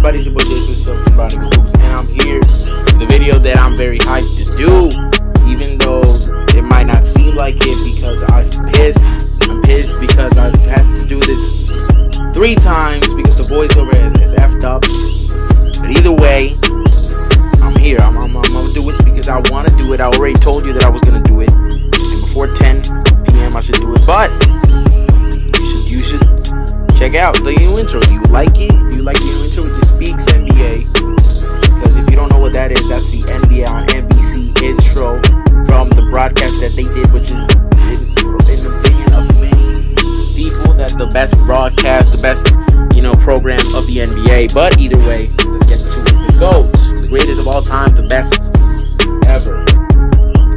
everybody? It's your boy Jason from Brownie Hoops, and I'm here with the video that I'm very hyped to do, even though it might not seem like it because I'm pissed. I'm pissed because I've had to do this 3 times because the voiceover is effed up. But either way, I'm here. I'm gonna do it because I want to do it. I already told you that I was gonna do it, and before 10 p.m. I should do it. But you should check out the new intro. Do you like it? Do you like the new intro? It just speaks NBA. Because if you don't know what that is, that's the NBA on NBC intro from the broadcast that they did, which is in the opinion of many people that the best broadcast, the best program of the NBA. But either way, let's get to it. The GOATs, the greatest of all time, the best ever.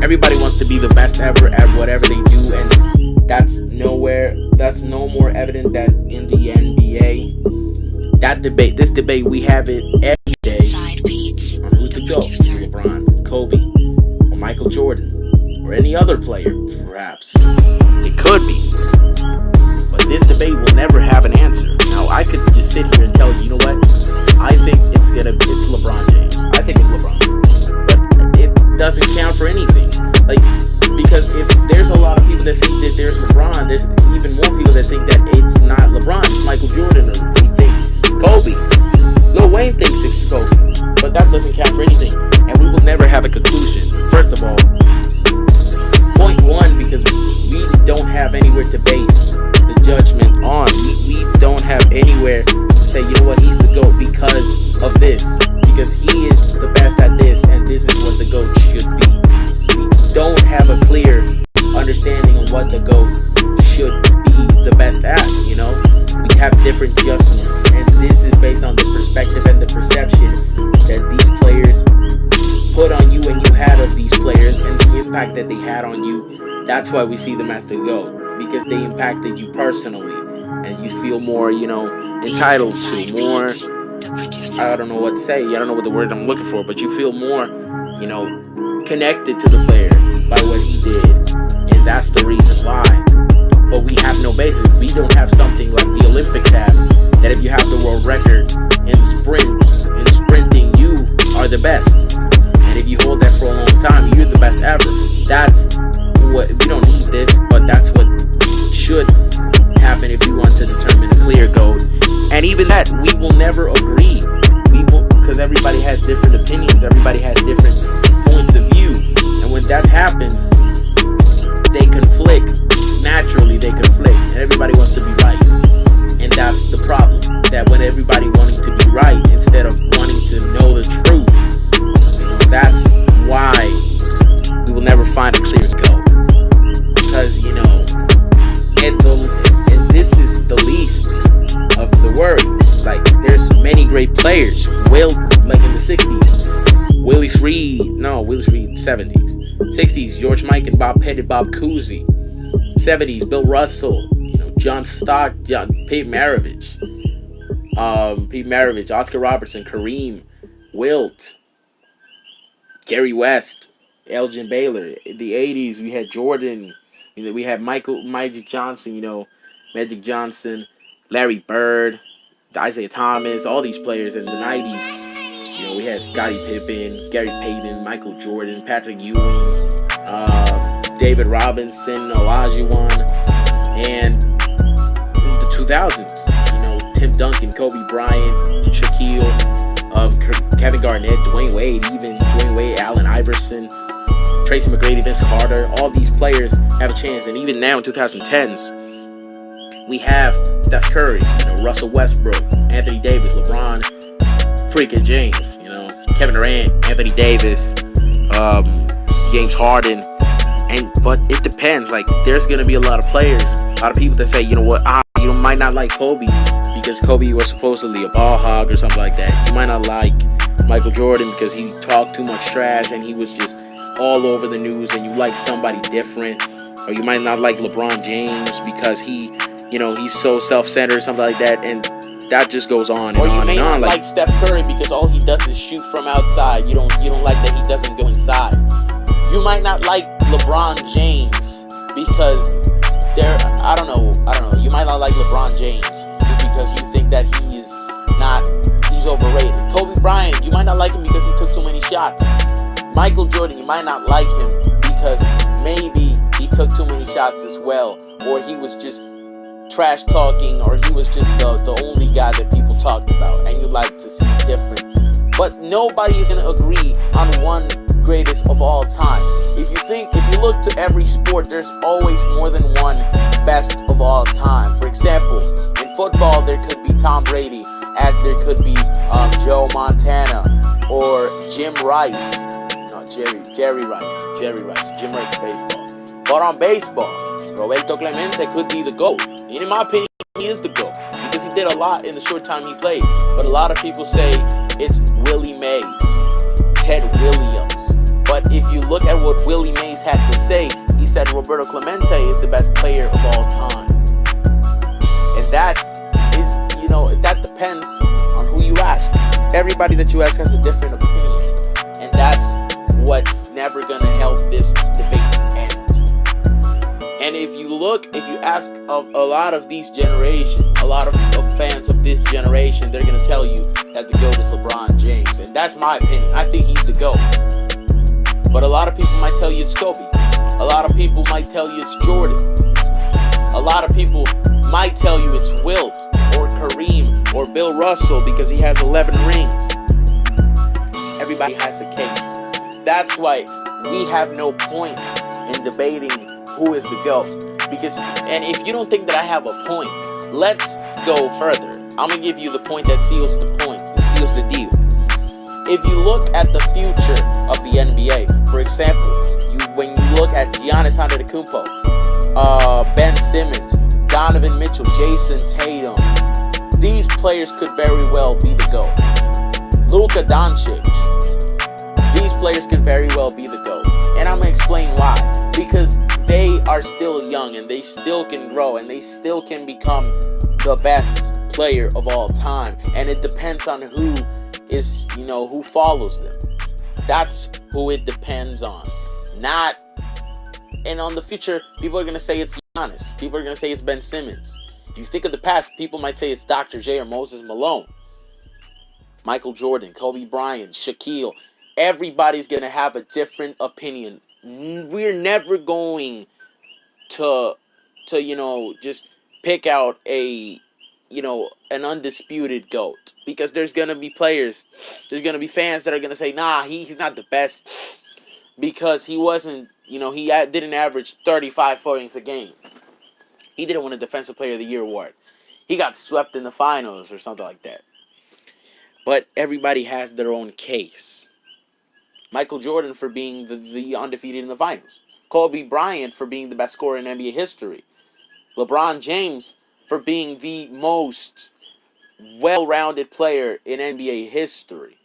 Everybody wants to be the best ever at whatever they do, and that's no more evident that in the NBA. This debate, we have it every day on who's the GOAT, LeBron, Kobe, or Michael Jordan, or any other player, perhaps. It could be. But this debate will never have an answer. Now, I could just sit here and tell you, you know what? I think it's LeBron James. I think it's LeBron. But it doesn't count for anything. Because if there's a lot of people that think that there's LeBron, there's even more people that think that it's not LeBron, it's Michael Jordan, or they think Kobe. Lil Wayne thinks it's Kobe, but that doesn't count for anything, and we will never have a conclusion. First of all, point one, because we don't have anywhere to base the judgment on. We don't have anywhere to say, you know what, he's the GOAT because of this, because he is the best at this, and this is what the GOAT should be. Don't have a clear understanding on what the GOAT should be the best at, We have different judgments, and this is based on the perspective and the perception that these players put on you and you had of these players and the impact that they had on you. That's why we see them as the GOAT, because they impacted you personally, and you feel more, entitled to more. I don't know what to say. I don't know what the word I'm looking for, but you feel more, connected to the player by what he did, and that's the reason why. But we have no basis. We don't have something like the Olympics have, that if you have the world record in sprinting, you are the best, and if you hold that for a long time, you're the best ever. That's what we don't need this, but that's what should happen if you want to determine a clear GOAT. And even that, we will never agree. We will, because everybody has different opinions, everybody has different points of view, and when that happens, they conflict. Naturally, they conflict, and everybody wants to be right, and that's the problem. That when everybody wanting to be right instead of wanting to know the truth, that's why we will never find a clear GOAT. Because and this is the least of the worries. There's many great players. Like in the 60s, Willis Reed, 70s. 60s, George Mike and Bob Pettit, Bob Cousy. 70s, Bill Russell, John Stockton, Pete Maravich, Oscar Robertson, Kareem, Wilt, Gary West, Elgin Baylor. In the 80s, we had Jordan, we had Magic Johnson, Larry Bird, Isaiah Thomas, all these players. In the 90s, we had Scottie Pippen, Gary Payton, Michael Jordan, Patrick Ewing, David Robinson, Olajuwon, and the 2000s, Tim Duncan, Kobe Bryant, Shaquille, Kevin Garnett, Dwayne Wade, Allen Iverson, Tracy McGrady, Vince Carter. All these players have a chance, and even now in 2010s, we have Steph Curry, Russell Westbrook, Anthony Davis, LeBron, freaking James, Kevin Durant, Anthony Davis, James Harden. But it depends. There's gonna be a lot of players, a lot of people that say, you might not like Kobe because Kobe was supposedly a ball hog or something like that. You might not like Michael Jordan because he talked too much trash and he was just all over the news, and you like somebody different. Or you might not like LeBron James because he's so self-centered or something like that, and that just goes on and on and on. Or you may not like Steph Curry because all he does is shoot from outside. You don't like that he doesn't go inside. You might not like LeBron James because I don't know. You might not like LeBron James just because you think that he's overrated. Michael Jordan, you might not like him because maybe he took too many shots as well, or he was just trash talking, or he was just the only guy that people talked about, and you like to see different. But nobody is gonna agree on one greatest of all time. If you look to every sport, there's always more than one best of all time. For example, in football, there could be Tom Brady, as there could be Joe Montana or Jim Rice. No, Jerry Rice. Jim Rice is baseball. But on baseball, Roberto Clemente could be the GOAT. And in my opinion, he is the GOAT because he did a lot in the short time he played. But a lot of people say it's Willie Mays, Ted Williams. But if you look at what Willie Mays had to say, he said Roberto Clemente is the best player of all time. And that is, that depends on who you ask. Everybody that you ask has a different opinion. And that's what's never going to help this debate end. And if you ask of a lot of these generations, a lot of fans of this generation, they're going to tell you that the GOAT is LeBron James. And that's my opinion. I think he's the GOAT. But a lot of people might tell you it's Kobe. A lot of people might tell you it's Jordan. A lot of people might tell you it's Wilt or Kareem or Bill Russell because he has 11 rings. Everybody has a case. That's why we have no point in debating who is the GOAT. And if you don't think that I have a point, let's go further. I'm going to give you the point that seals the points, that seals the deal. If you look at the future of the NBA, for example, when you look at Giannis Antetokounmpo, Ben Simmons, Donovan Mitchell, Jason Tatum, these players could very well be the GOAT. Luka Doncic, these players could very well be the GOAT. And I'm going to explain why. Because they are still young and they still can grow and they still can become the best player of all time. And it depends on who follows them. That's who it depends on. And on the future, people are going to say it's Giannis. People are going to say it's Ben Simmons. If you think of the past, people might say it's Dr. J or Moses Malone. Michael Jordan, Kobe Bryant, Shaquille. Everybody's going to have a different opinion. We're never going to just pick out an undisputed GOAT. Because there's going to be players, there's going to be fans that are going to say, nah, he's not the best. Because he wasn't, he didn't average 35 points a game. He didn't win a Defensive Player of the Year award. He got swept in the finals or something like that. But everybody has their own case. Michael Jordan for being the undefeated in the finals. Kobe Bryant for being the best scorer in NBA history. LeBron James for being the most well-rounded player in NBA history.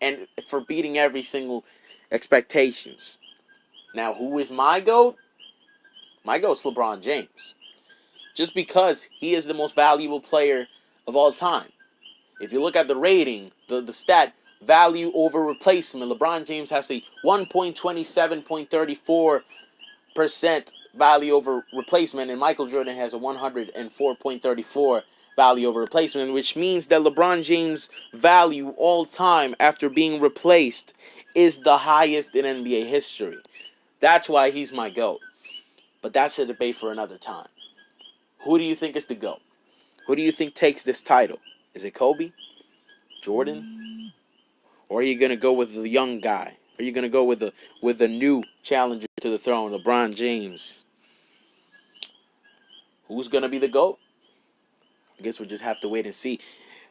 And for beating every single expectations. Now, who is my GOAT? My GOAT's LeBron James. Just because he is the most valuable player of all time. If you look at the rating, the stat, value over replacement, LeBron James has a 1.27.34% value over replacement, and Michael Jordan has a 104.34 value over replacement, which means that LeBron James' value all time after being replaced is the highest in NBA history. That's why he's my GOAT. But that's a debate for another time. Who do you think is the GOAT? Who do you think takes this title? Is it Kobe? Jordan? Or are you going to go with the young guy? Are you going to go with the new challenger to the throne, LeBron James? Who's going to be the GOAT? I guess we'll just have to wait and see.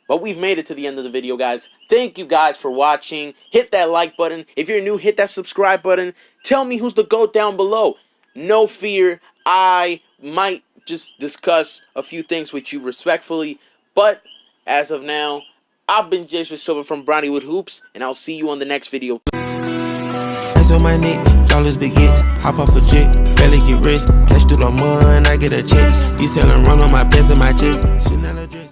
But we've made it to the end of the video, guys. Thank you guys for watching. Hit that like button. If you're new, hit that subscribe button. Tell me who's the GOAT down below. No fear. I might just discuss a few things with you respectfully. But as of now, I've been Jason Silva from Browniewood Hoops, and I'll see you on the next video. Hands on my neck, dollars begins. Hop off a jet, barely get rest. Cash through the mud, I get a check. You selling run on my pants and my chest. Chanel dress.